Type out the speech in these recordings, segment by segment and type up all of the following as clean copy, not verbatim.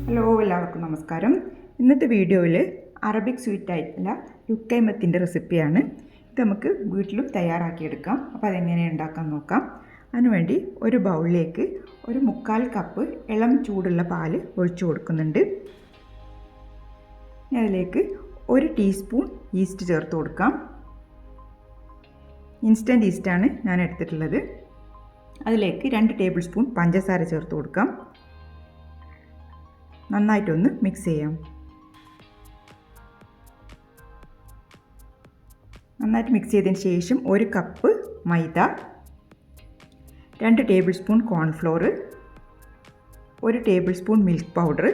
Hello, എല്ലാവർക്കും നമസ്കാരം. ഇന്നത്തെ വീഡിയോയിൽ അറബിക് സ്വീറ്റ് ആയിട്ടുള്ള ലുക്കൈമത്തിൻ്റെ റെസിപ്പിയാണ്. ഇത് നമുക്ക് വീട്ടിലും തയ്യാറാക്കിയെടുക്കാം. അപ്പോൾ അതെങ്ങനെയാണ് ഉണ്ടാക്കാൻ നോക്കാം. അതിനുവേണ്ടി ഒരു ബൗളിലേക്ക് ഒരു 1/4 കപ്പ് ഇളം ചൂടുള്ള പാല് ഒഴിച്ചു കൊടുക്കുന്നുണ്ട്. അതിലേക്ക് 1 ടീസ്പൂൺ ഈസ്റ്റ് ചേർത്ത് കൊടുക്കാം. ഇൻസ്റ്റൻറ്റ് ഈസ്റ്റാണ് ഞാൻ എടുത്തിട്ടുള്ളത്. അതിലേക്ക് 2 ടേബിൾ സ്പൂൺ പഞ്ചസാര ചേർത്ത് കൊടുക്കാം. നന്നായിട്ടൊന്ന് മിക്സ് ചെയ്യാം. നന്നായിട്ട് മിക്സ് ചെയ്തതിന് ശേഷം 1 കപ്പ് മൈദ, 2 table spoon cornflour, 1 table spoon milk powder,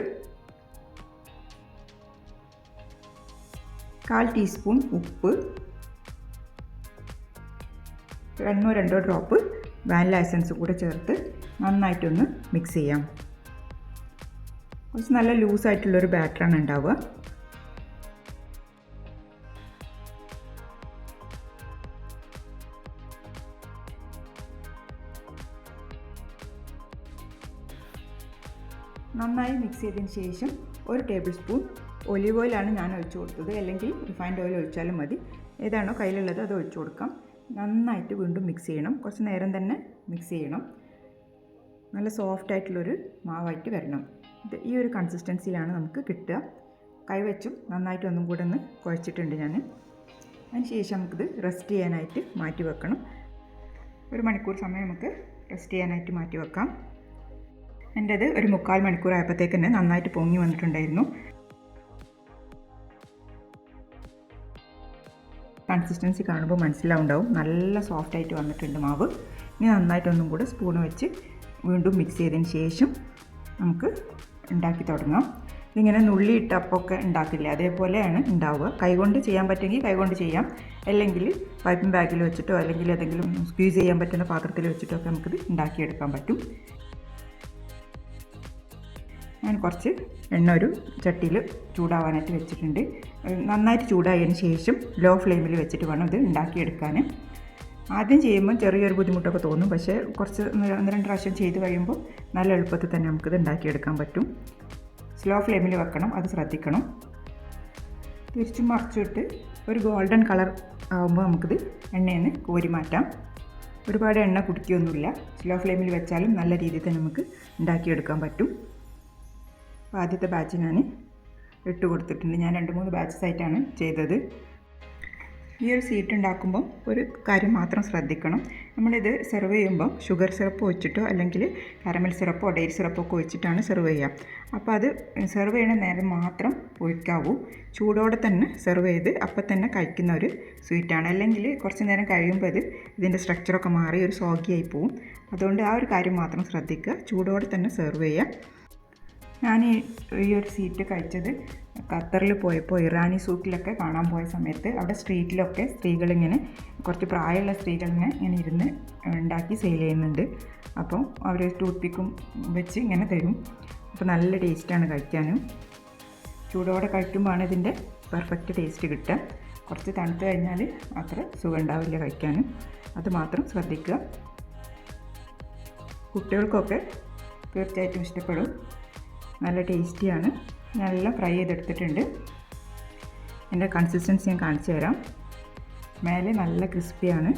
1/4 teaspoon ഉപ്പ്, 1-2 ഡ്രോപ്പ് വാനില എസൻസ് കൂടെ ചേർത്ത് നന്നായിട്ടൊന്ന് മിക്സ് ചെയ്യാം. കുറച്ച് നല്ല ലൂസായിട്ടുള്ളൊരു ബാറ്ററാണ് ഉണ്ടാവുക. നന്നായി മിക്സ് ചെയ്തതിന് ശേഷം 1 ടേബിൾ സ്പൂൺ ഒലിവ് ഓയിലാണ് ഞാൻ ഒഴിച്ചു കൊടുത്തത്. അല്ലെങ്കിൽ റിഫൈൻഡ് ഓയിൽ ഒഴിച്ചാലും മതി. ഏതാണോ കയ്യിലുള്ളത് അത് ഒഴിച്ചു കൊടുക്കാം. നന്നായിട്ട് വീണ്ടും മിക്സ് ചെയ്യണം. കുറച്ച് നേരം തന്നെ മിക്സ് ചെയ്യണം. നല്ല സോഫ്റ്റ് ആയിട്ടുള്ളൊരു മാവായിട്ട് വരണം. ഇത് ഈ ഒരു കൺസിസ്റ്റൻസിയിലാണ് നമുക്ക് കിട്ടുക. കൈവച്ചും നന്നായിട്ട് ഒന്നും കൂടെ ഒന്ന് കുഴച്ചിട്ടുണ്ട് ഞാൻ. അതിന് ശേഷം നമുക്കിത് റെസ്റ്റ് ചെയ്യാനായിട്ട് മാറ്റി വെക്കണം. 1 മണിക്കൂർ സമയം നമുക്ക് റെസ്റ്റ് ചെയ്യാനായിട്ട് മാറ്റി വെക്കാം. എൻ്റേത് ഒരു 3/4 മണിക്കൂർ ആയപ്പോഴത്തേക്ക് തന്നെ നന്നായിട്ട് പൊങ്ങി വന്നിട്ടുണ്ടായിരുന്നു. കൺസിസ്റ്റൻസി കാണുമ്പോൾ മനസ്സിലാവുണ്ടാവും. നല്ല സോഫ്റ്റായിട്ട് വന്നിട്ടുണ്ട് മാവ്. ഇനി നന്നായിട്ടൊന്നും കൂടെ സ്പൂൺ വെച്ച് വീണ്ടും മിക്സ് ചെയ്തതിന് ശേഷം നമുക്ക് ഉണ്ടാക്കി തുടങ്ങാം. ഇതിങ്ങനെ നുള്ളിയിട്ട അപ്പമൊക്കെ ഉണ്ടാക്കില്ല, അതേപോലെയാണ് ഉണ്ടാവുക. കൈകൊണ്ട് ചെയ്യാൻ പറ്റുമെങ്കിൽ കൈകൊണ്ട് ചെയ്യാം. അല്ലെങ്കിൽ പൈപ്പിംഗ് ബാഗിൽ വെച്ചിട്ടോ അല്ലെങ്കിൽ ഏതെങ്കിലും സ്ക്വീസ് ചെയ്യാൻ പറ്റുന്ന പാത്രത്തിൽ വെച്ചിട്ടോ ഒക്കെ നമുക്കിത് ഉണ്ടാക്കിയെടുക്കാൻ പറ്റും. ഞാൻ കുറച്ച് എണ്ണ ഒരു ചട്ടിയിൽ ചൂടാവാനായിട്ട് വെച്ചിട്ടുണ്ട്. നന്നായിട്ട് ചൂടായതിന് ശേഷം ലോ ഫ്ലെയിമിൽ വെച്ചിട്ട് വേണം ഇത് ഉണ്ടാക്കിയെടുക്കാൻ. ആദ്യം ചെയ്യുമ്പോൾ ചെറിയൊരു ബുദ്ധിമുട്ടൊക്കെ തോന്നും. പക്ഷേ കുറച്ച് 1-2 പ്രാവശ്യം ചെയ്ത് കഴിയുമ്പോൾ നല്ല എളുപ്പത്തിൽ തന്നെ നമുക്കിത് ഉണ്ടാക്കിയെടുക്കാൻ പറ്റും. സ്ലോ ഫ്ലെയിമിൽ വെക്കണം, അത് ശ്രദ്ധിക്കണം. തിരിച്ചും മറിച്ചിട്ട് ഒരു ഗോൾഡൻ കളർ ആകുമ്പോൾ നമുക്കിത് എണ്ണയിൽ നിന്ന് കോരി മാറ്റാം. ഒരുപാട് എണ്ണ കുടിക്കുകയൊന്നുമില്ല. സ്ലോ ഫ്ലെയിമിൽ വെച്ചാലും നല്ല രീതിയിൽ തന്നെ നമുക്ക് ഉണ്ടാക്കിയെടുക്കാൻ പറ്റും. അപ്പോൾ ആദ്യത്തെ ബാച്ച് ഞാൻ ഇട്ട് കൊടുത്തിട്ടുണ്ട്. ഞാൻ 2-3 ബാച്ചസ് ആയിട്ടാണ് ചെയ്തത്. ഈ ഒരു സ്വീറ്റ് ഉണ്ടാക്കുമ്പം ഒരു കാര്യം മാത്രം ശ്രദ്ധിക്കണം. നമ്മളിത് സെർവ് ചെയ്യുമ്പം ഷുഗർ സിറപ്പ് ഒഴിച്ചിട്ടോ അല്ലെങ്കിൽ കാരമൽ സിറപ്പോ ഡെയറി സിറപ്പോ ഒക്കെ ഒഴിച്ചിട്ടാണ് സെർവ് ചെയ്യുക. അപ്പോൾ അത് സെർവ് ചെയ്യുന്ന നേരം മാത്രം ഒഴിക്കാവൂ. ചൂടോടെ തന്നെ സെർവ് ചെയ്ത് അപ്പം തന്നെ കഴിക്കുന്ന ഒരു സ്വീറ്റാണ്. അല്ലെങ്കിൽ കുറച്ച് നേരം കഴിയുമ്പോൾ ഇതിൻ്റെ സ്ട്രക്ചറൊക്കെ മാറി ഒരു സോഗിയായി പോവും. അതുകൊണ്ട് ആ ഒരു കാര്യം മാത്രം ശ്രദ്ധിക്കുക. ചൂടോടെ തന്നെ സെർവ് ചെയ്യുക. ഞാൻ ഈ ഒരു സ്വീറ്റ് കഴിച്ചത് ഖത്തറിൽ പോയപ്പോൾ ഇറാനി സൂക്കിലൊക്കെ കാണാൻ പോയ സമയത്ത് അവിടെ സ്ട്രീറ്റിലൊക്കെ സ്ത്രീകളിങ്ങനെ കുറച്ച് പ്രായമുള്ള സ്ത്രീകളിങ്ങനെ ഇങ്ങനെ ഇരുന്ന് ഉണ്ടാക്കി സെയിൽ ചെയ്യുന്നുണ്ട്. അപ്പോൾ അവർ ടൂത്ത് പിക്കും വെച്ച് ഇങ്ങനെ തരും. അപ്പോൾ നല്ല ടേസ്റ്റാണ് കഴിക്കാനും. ചൂടോടെ കഴിക്കുമ്പോഴാണ് ഇതിൻ്റെ പെർഫെക്റ്റ് ടേസ്റ്റ് കിട്ടുക. കുറച്ച് തണുത്ത് കഴിഞ്ഞാൽ അത്ര സുഖം ഉണ്ടാവില്ല കഴിക്കാനും. അത് മാത്രം ശ്രദ്ധിക്കുക. കുട്ടികൾക്കൊക്കെ തീർച്ചയായിട്ടും ഇഷ്ടപ്പെടും. നല്ല ടേസ്റ്റിയാണ്. നല്ല ഫ്രൈ ചെയ്തെടുത്തിട്ടുണ്ട്. എൻ്റെ കൺസിസ്റ്റൻസി ഞാൻ കാണിച്ചു തരാം. മേലെ നല്ല ക്രിസ്പിയാണ്,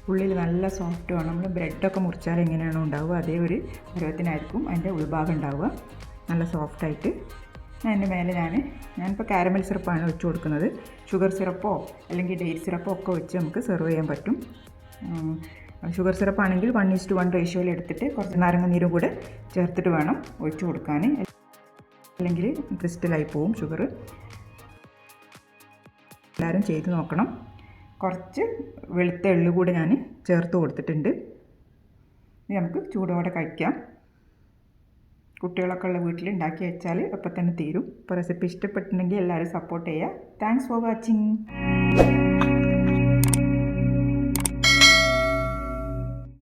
ഉള്ളിൽ നല്ല സോഫ്റ്റുമാണ്. നമ്മൾ ബ്രെഡൊക്കെ മുറിച്ചാൽ എങ്ങനെയാണോ ഉണ്ടാവുക അതേ ഒരു പരുവത്തിനായിരിക്കും അതിൻ്റെ ഉൾഭാഗം ഉണ്ടാവുക. നല്ല സോഫ്റ്റായിട്ട്. അതിൻ്റെ മേലെ ഞാനിപ്പോൾ കാരമൽ സിറപ്പാണ് വെച്ച് കൊടുക്കുന്നത്. ഷുഗർ സിറപ്പോ അല്ലെങ്കിൽ ഡേറ്റ് സിറപ്പോ ഒക്കെ വെച്ച് നമുക്ക് സെർവ് ചെയ്യാൻ പറ്റും. ഷുഗർ സിറപ്പാണെങ്കിൽ 1:1 റേഷ്യോയിൽ എടുത്തിട്ട് കുറച്ച് നാരങ്ങ നീരും കൂടെ ചേർത്തിട്ട് വേണം ഒഴിച്ചു കൊടുക്കാൻ. അല്ലെങ്കിൽ ക്രിസ്റ്റലായി പോവും ഷുഗർ. എല്ലാവരും ചെയ്ത് നോക്കണം. കുറച്ച് വെളുത്ത എള്ളു കൂടെ ഞാൻ ചേർത്ത് കൊടുത്തിട്ടുണ്ട്. ഇത് നമുക്ക് ചൂടോടെ കഴിക്കാം. കുട്ടികളൊക്കെ ഉള്ള വീട്ടിൽ ഉണ്ടാക്കി വെച്ചാൽ അപ്പം തന്നെ തീരും. ഇപ്പോൾ റെസിപ്പി ഇഷ്ടപ്പെട്ടിട്ടുണ്ടെങ്കിൽ എല്ലാവരും സപ്പോർട്ട് ചെയ്യുക. Thanks for watching.